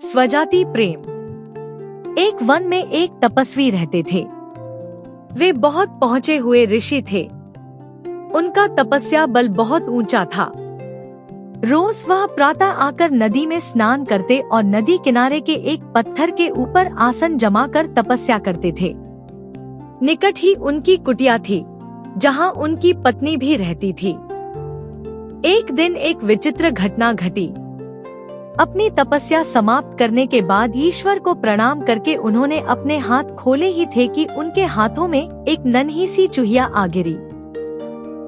स्वजाति प्रेम। एक वन में एक तपस्वी रहते थे। वे बहुत पहुंचे हुए ऋषि थे। उनका तपस्या बल बहुत ऊंचा था। रोज वह प्रातः आकर नदी में स्नान करते और नदी किनारे के एक पत्थर के ऊपर आसन जमाकर तपस्या करते थे। निकट ही उनकी कुटिया थी, जहां उनकी पत्नी भी रहती थी। एक दिन एक विचित्र घटना घटी। अपनी तपस्या समाप्त करने के बाद ईश्वर को प्रणाम करके उन्होंने अपने हाथ खोले ही थे कि उनके हाथों में एक नन्ही सी चूहिया आ गिरी।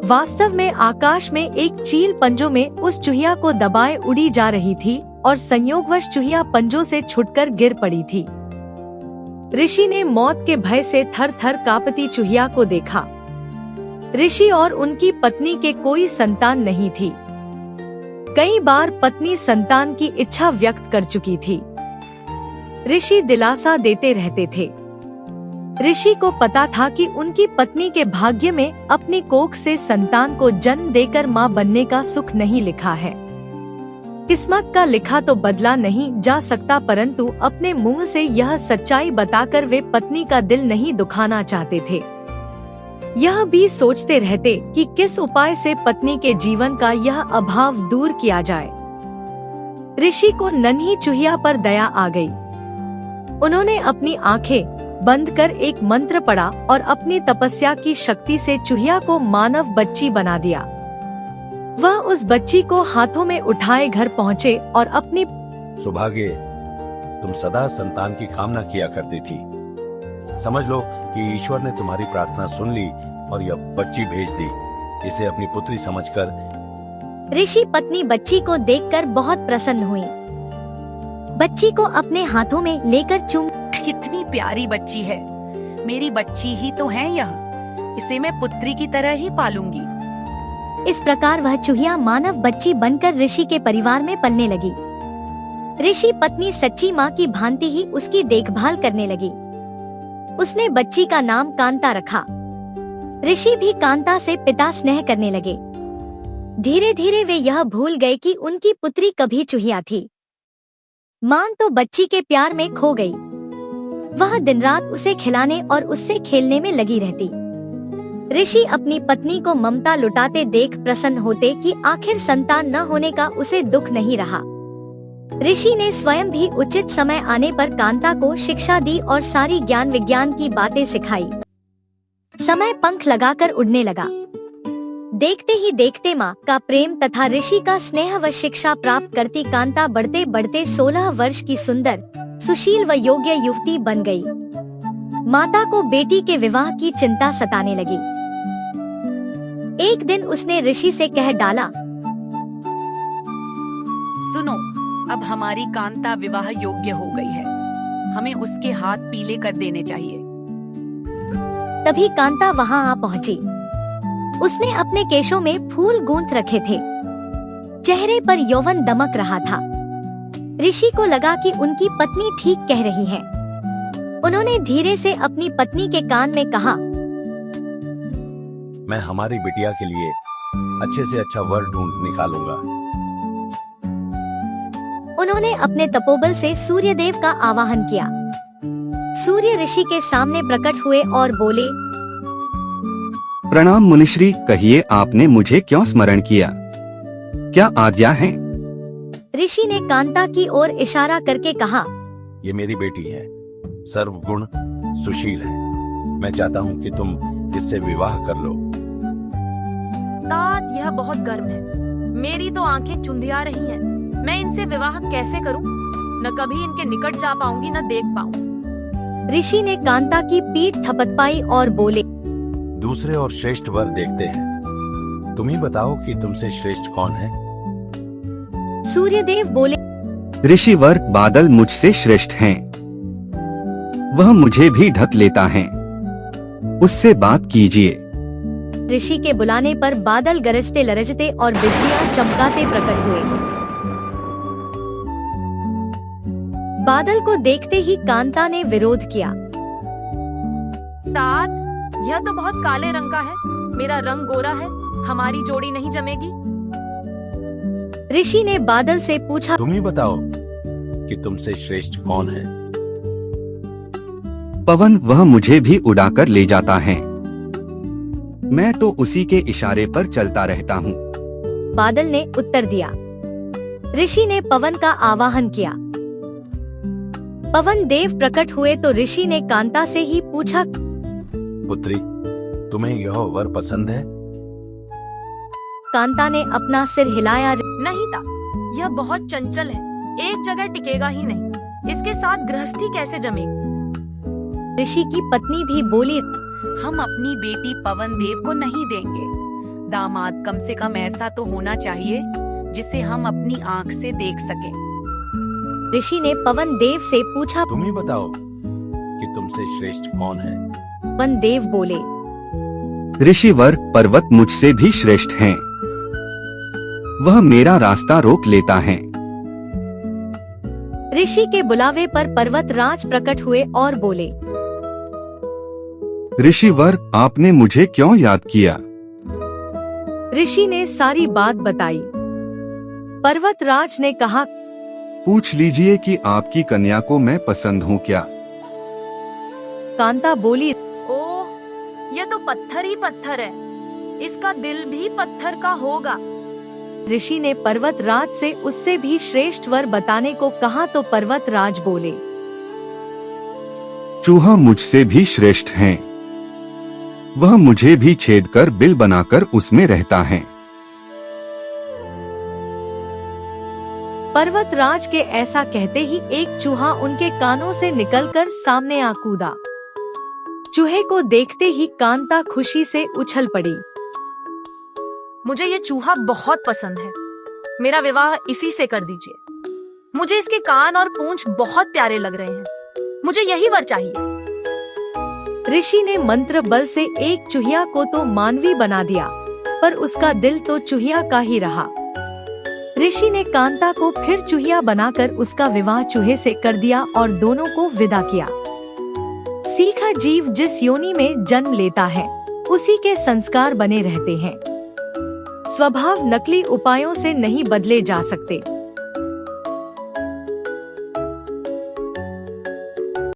वास्तव में आकाश में एक चील पंजों में उस चूहिया को दबाए उड़ी जा रही थी और संयोगवश चूहिया पंजों से छूटकर गिर पड़ी थी। ऋषि ने मौत के भय से थर थर कांपती चूहिया को देखा। ऋषि और उनकी पत्नी के कोई संतान नहीं थी। कई बार पत्नी संतान की इच्छा व्यक्त कर चुकी थी। ऋषि दिलासा देते रहते थे। ऋषि को पता था कि उनकी पत्नी के भाग्य में अपनी कोख से संतान को जन्म देकर मां बनने का सुख नहीं लिखा है। किस्मत का लिखा तो बदला नहीं जा सकता, परंतु अपने मुंह से यह सच्चाई बताकर वे पत्नी का दिल नहीं दुखाना चाहते थे। यह भी सोचते रहते कि किस उपाय से पत्नी के जीवन का यह अभाव दूर किया जाए। ऋषि को नन्ही चूहिया पर दया आ गई। उन्होंने अपनी आंखें बंद कर एक मंत्र पढ़ा और अपनी तपस्या की शक्ति से चूहिया को मानव बच्ची बना दिया। वह उस बच्ची को हाथों में उठाए घर पहुँचे और अपनी सौभाग्य, तुम सदा संतान की कामना किया करती थी। समझ लो कि ईश्वर ने तुम्हारी प्रार्थना सुन ली और यह बच्ची भेज दी। इसे अपनी पुत्री समझकर। ऋषि पत्नी बच्ची को देखकर बहुत प्रसन्न हुई। बच्ची को अपने हाथों में लेकर चूम। कितनी प्यारी बच्ची है, मेरी बच्ची ही तो है यह। इसे मैं पुत्री की तरह ही पालूंगी। इस प्रकार वह चूहिया मानव बच्ची बनकर ऋषि के परिवार में पलने लगी। ऋषि पत्नी सच्ची माँ की भांति ही उसकी देखभाल करने लगी। उसने बच्ची का नाम कांता रखा। ऋषि भी कांता से पिता स्नेह करने लगे। धीरे धीरे वे यह भूल गए कि उनकी पुत्री कभी चूहिया थी। मां तो बच्ची के प्यार में खो गई। वह दिन रात उसे खिलाने और उससे खेलने में लगी रहती। ऋषि अपनी पत्नी को ममता लुटाते देख प्रसन्न होते कि आखिर संतान न होने का उसे दुख नहीं रहा। ऋषि ने स्वयं भी उचित समय आने पर कांता को शिक्षा दी और सारी ज्ञान विज्ञान की बातें सिखाई। समय पंख लगाकर उड़ने लगा। देखते ही देखते माँ का प्रेम तथा ऋषि का स्नेह व शिक्षा प्राप्त करती कांता बढ़ते बढ़ते 16 वर्ष की सुंदर, सुशील व योग्य युवती बन गई। माता को बेटी के विवाह की चिंता सताने लगी। एक दिन उसने ऋषि से कह डाला, सुनो, अब हमारी कांता विवाह योग्य हो गई है। हमें उसके हाथ पीले कर देने चाहिए। तभी कांता वहां आ पहुंची। उसने अपने केशों में फूल गूंथ रखे थे। चेहरे पर यौवन दमक रहा था। ऋषि को लगा कि उनकी पत्नी ठीक कह रही है। उन्होंने धीरे से अपनी पत्नी के कान में कहा, मैं हमारी बिटिया के लिए अच्छे से अच्छा वर ढूंढ निकालूंगा। उन्होंने अपने तपोबल से सूर्यदेव का आवाहन किया। सूर्य ऋषि के सामने प्रकट हुए और बोले, प्रणाम मुनिश्री, कहिए आपने मुझे क्यों स्मरण किया? क्या आज्ञा है? ऋषि ने कांता की ओर इशारा करके कहा, ये मेरी बेटी है, सर्वगुण सुशील है। मैं चाहता हूँ कि तुम इससे विवाह कर लो। तात, यह बहुत गर्म है। मेरी तो आंखें चुंधिया रही हैं। मैं इनसे विवाह कैसे करूं? न कभी इनके निकट जा पाऊंगी न देख पाऊं। ऋषि ने कांता की पीठ थपथपाई और बोले, दूसरे और श्रेष्ठ वर देखते हैं। तुम ही बताओ कि तुमसे श्रेष्ठ कौन है? सूर्यदेव बोले, ऋषि वर बादल मुझसे श्रेष्ठ हैं। वह मुझे भी ढक लेता है। उससे बात कीजिए। ऋषि के बुलाने पर बादल गरजते लरजते और बिजलियां चमकाते प्रकट हुए। बादल को देखते ही कांता ने विरोध किया। तात, यह तो बहुत काले रंग का है। मेरा रंग गोरा है। हमारी जोड़ी नहीं जमेगी। ऋषि ने बादल से पूछा, तुम ही बताओ कि तुमसे श्रेष्ठ कौन है। पवन वह मुझे भी उड़ाकर ले जाता है। मैं तो उसी के इशारे पर चलता रहता हूँ। बादल ने उत्तर दिया। ऋषि ने पवन का आवाहन किया। पवन देव प्रकट हुए तो ऋषि ने कांता से ही पूछा, पुत्री, तुम्हें यह वर पसंद है? कांता ने अपना सिर हिलाया। नहीं ता, यह बहुत चंचल है, एक जगह टिकेगा ही नहीं। इसके साथ गृहस्थी कैसे जमेगी? ऋषि की पत्नी भी बोली, हम अपनी बेटी पवन देव को नहीं देंगे। दामाद कम से कम ऐसा तो होना चाहिए जिसे हम अपनी आंख से देख सकें। ऋषि ने पवन देव से पूछा। तुम ही बताओ कि तुमसे श्रेष्ठ कौन है। पवन देव बोले, ऋषिवर पर्वत मुझसे भी श्रेष्ठ हैं। वह मेरा रास्ता रोक लेता है। ऋषि के बुलावे पर पर्वत राज प्रकट हुए और बोले, ऋषिवर, आपने मुझे क्यों याद किया? ऋषि ने सारी बात बताई। पर्वतराज ने कहा, पूछ लीजिए कि आपकी कन्या को मैं पसंद हूँ क्या? कांता बोली, ओह, यह तो पत्थर ही पत्थर है, इसका दिल भी पत्थर का होगा। ऋषि ने पर्वतराज से उससे भी श्रेष्ठ वर बताने को कहा तो पर्वतराज बोले, चूहा मुझसे भी श्रेष्ठ है। वह मुझे भी छेद कर बिल बनाकर उसमें रहता है। पर्वतराज के ऐसा कहते ही एक चूहा उनके कानों से निकलकर सामने आ कूदा। चूहे को देखते ही कांता खुशी से उछल पड़ी। मुझे ये चूहा बहुत पसंद है, मेरा विवाह इसी से कर दीजिए। मुझे इसके कान और पूंछ बहुत प्यारे लग रहे हैं, मुझे यही वर चाहिए। ऋषि ने मंत्र बल से एक चूहिया को तो मानवी बना दिया, पर उसका दिल तो चूहिया का ही रहा। ऋषि ने कांता को फिर चूहिया बनाकर उसका विवाह चूहे से कर दिया और दोनों को विदा किया। सीखा जीव जिस योनि में जन्म लेता है, उसी के संस्कार बने रहते हैं। स्वभाव नकली उपायों से नहीं बदले जा सकते।